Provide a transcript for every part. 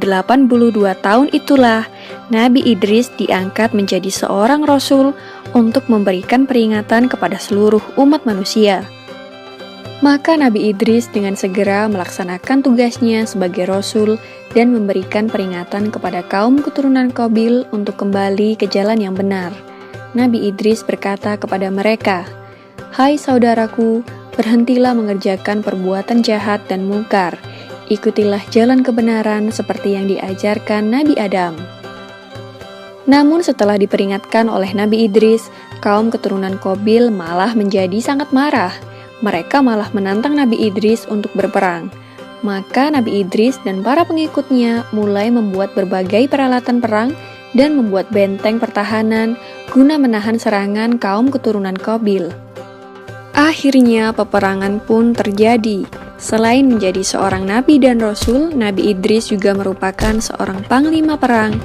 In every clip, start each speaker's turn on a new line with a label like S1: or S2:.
S1: 82 tahun itulah Nabi Idris diangkat menjadi seorang rasul untuk memberikan peringatan kepada seluruh umat manusia. Maka Nabi Idris dengan segera melaksanakan tugasnya sebagai rasul dan memberikan peringatan kepada kaum keturunan Qabil untuk kembali ke jalan yang benar. Nabi Idris berkata kepada mereka, "Hai saudaraku, berhentilah mengerjakan perbuatan jahat dan mungkar. Ikutilah jalan kebenaran seperti yang diajarkan Nabi Adam." Namun setelah diperingatkan oleh Nabi Idris, kaum keturunan Qabil malah menjadi sangat marah. Mereka malah menantang Nabi Idris untuk berperang. Maka Nabi Idris dan para pengikutnya mulai membuat berbagai peralatan perang dan membuat benteng pertahanan guna menahan serangan kaum keturunan Qabil. Akhirnya peperangan pun terjadi. Selain menjadi seorang nabi dan rasul, Nabi Idris juga merupakan seorang panglima perang.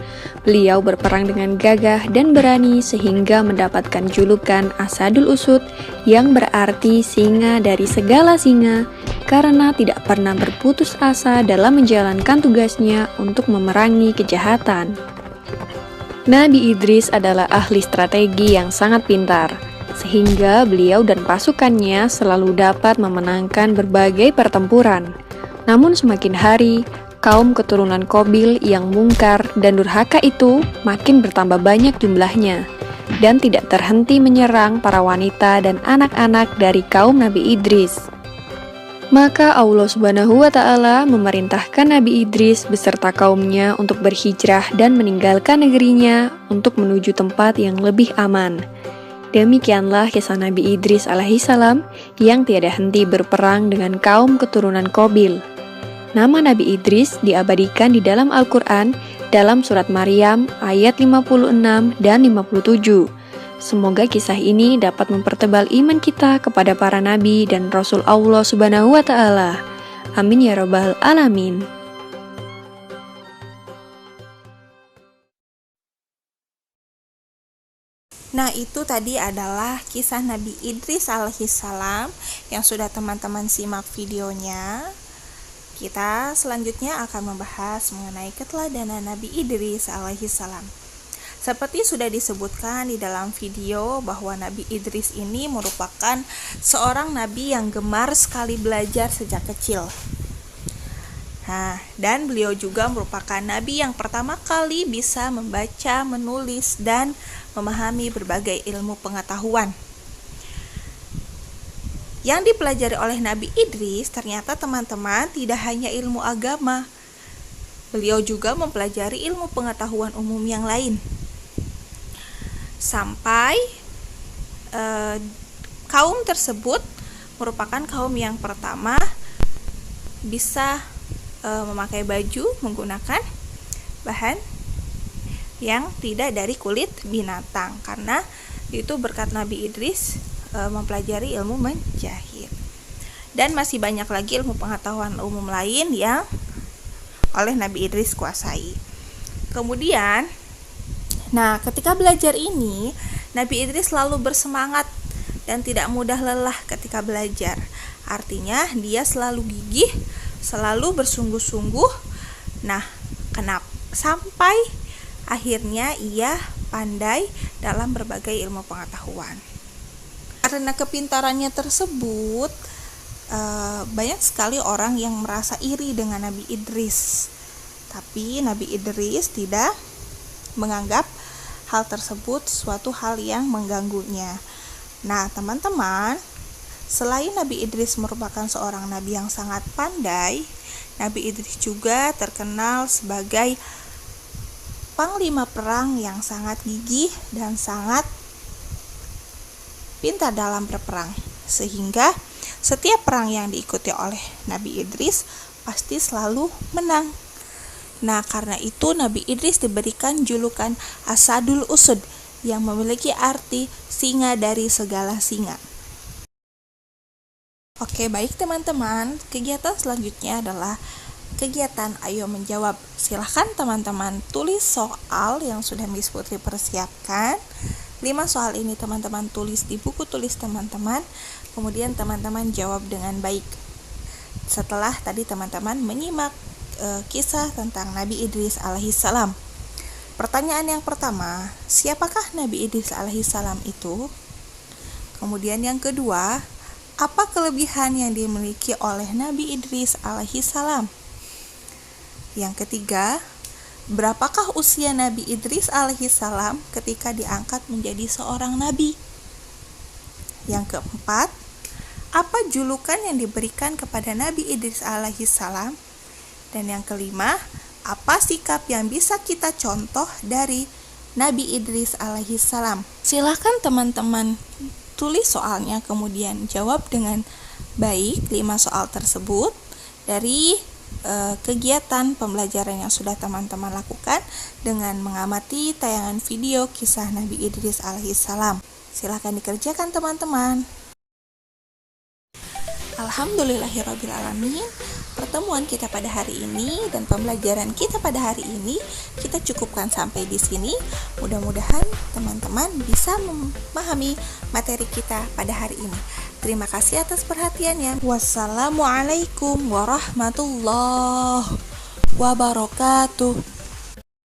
S1: Beliau berperang dengan gagah dan berani sehingga mendapatkan julukan Asadul Usud yang berarti singa dari segala singa karena tidak pernah berputus asa dalam menjalankan tugasnya untuk memerangi kejahatan. Nabi Idris adalah ahli strategi yang sangat pintar, sehingga beliau dan pasukannya selalu dapat memenangkan berbagai pertempuran. Namun semakin hari, kaum keturunan Qabil yang mungkar dan durhaka itu makin bertambah banyak jumlahnya, dan tidak terhenti menyerang para wanita dan anak-anak dari kaum Nabi Idris. Maka Allah Subhanahu wa Ta'ala memerintahkan Nabi Idris beserta kaumnya untuk berhijrah dan meninggalkan negerinya untuk menuju tempat yang lebih aman. Demikianlah kisah Nabi Idris alaihissalam yang tiada henti berperang dengan kaum keturunan Qabil. Nama Nabi Idris diabadikan di dalam Al-Quran dalam surat Maryam ayat 56 dan 57. Semoga kisah ini dapat mempertebal iman kita kepada para nabi dan Rasul Allah Subhanahu wa Ta'ala. Amin ya Rabbal Alamin.
S2: Nah, itu tadi adalah kisah Nabi Idris alaihissalam yang sudah teman-teman simak videonya. Kita selanjutnya akan membahas mengenai keteladanan Nabi Idris alaihissalam. Seperti sudah disebutkan di dalam video bahwa Nabi Idris ini merupakan seorang nabi yang gemar sekali belajar sejak kecil. Nah, dan beliau juga merupakan nabi yang pertama kali bisa membaca, menulis, dan memahami berbagai ilmu pengetahuan. Yang dipelajari oleh Nabi Idris ternyata teman-teman tidak hanya ilmu agama. Beliau juga mempelajari ilmu pengetahuan umum yang lain. Sampai kaum tersebut merupakan kaum yang pertama bisa memakai baju menggunakan bahan yang tidak dari kulit binatang, karena itu berkat Nabi Idris mempelajari ilmu menjahit. Dan masih banyak lagi ilmu pengetahuan umum lain yang oleh Nabi Idris kuasai. Kemudian, ketika belajar ini, Nabi Idris selalu bersemangat dan tidak mudah lelah ketika belajar. Artinya dia selalu gigih, selalu bersungguh-sungguh. Kenapa? Sampai akhirnya ia pandai dalam berbagai ilmu pengetahuan. Karena kepintarannya tersebut, banyak sekali orang yang merasa iri dengan Nabi Idris. Tapi Nabi Idris tidak menganggap hal tersebut suatu hal yang mengganggunya. Nah, teman-teman, selain Nabi Idris merupakan seorang nabi yang sangat pandai, Nabi Idris juga terkenal sebagai panglima perang yang sangat gigih dan sangat pintar dalam berperang, sehingga setiap perang yang diikuti oleh Nabi Idris pasti selalu menang. Karena itu Nabi Idris diberikan julukan Asadul Usud yang memiliki arti singa dari segala singa. Oke, baik teman-teman, kegiatan selanjutnya adalah kegiatan Ayo Menjawab. Silahkan teman-teman tulis soal yang sudah Miss Putri persiapkan. 5 soal ini teman-teman tulis di buku tulis teman-teman, kemudian teman-teman jawab dengan baik. Setelah tadi teman-teman menyimak kisah tentang Nabi Idris alaihissalam. Pertanyaan yang pertama, siapakah Nabi Idris alaihissalam itu? Kemudian yang kedua, apa kelebihan yang dimiliki oleh Nabi Idris alaihissalam? Yang ketiga, berapakah usia Nabi Idris alaihissalam ketika diangkat menjadi seorang nabi? Yang keempat, apa julukan yang diberikan kepada Nabi Idris alaihissalam? Dan yang kelima, apa sikap yang bisa kita contoh dari Nabi Idris alaihissalam? Silahkan teman-teman tulis soalnya, kemudian jawab dengan baik 5 soal tersebut dari kegiatan pembelajaran yang sudah teman-teman lakukan dengan mengamati tayangan video kisah Nabi Idris alaihissalam. Silahkan dikerjakan teman-teman. Alhamdulillahirrabbilalamin. Pertemuan kita pada hari ini dan pembelajaran kita pada hari ini kita cukupkan sampai di sini. Mudah-mudahan teman-teman bisa memahami materi kita pada hari ini. Terima kasih atas perhatiannya. Wassalamualaikum warahmatullahi wabarakatuh.